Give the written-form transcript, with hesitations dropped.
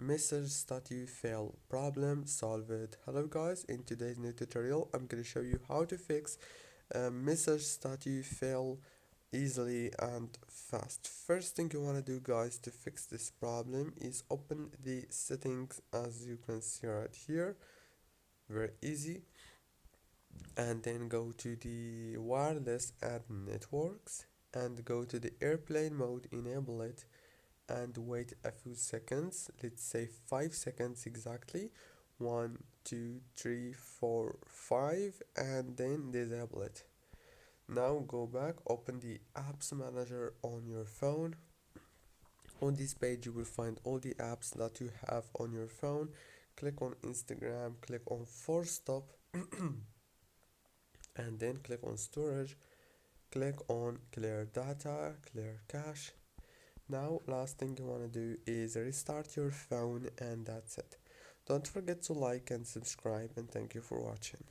message statue fail problem solved. Hello guys, in today's new tutorial I'm going to show you how to fix a message statue fail easily and fast. First thing you want to do guys to fix this problem is open the settings as you can see right here, very easy, and then go to the wireless and networks and go to the airplane mode, enable it and wait a few seconds, let's say 5 seconds exactly, 1 2 3 4 5, and then disable it. Now go back, open the apps manager on your phone. On this page you will find all the apps that you have on your phone. Click on Instagram, click on force stop and then click on storage, click on clear data, clear cache. Now last thing you want to do is restart your phone and that's it. Don't forget to like and subscribe, and thank you for watching.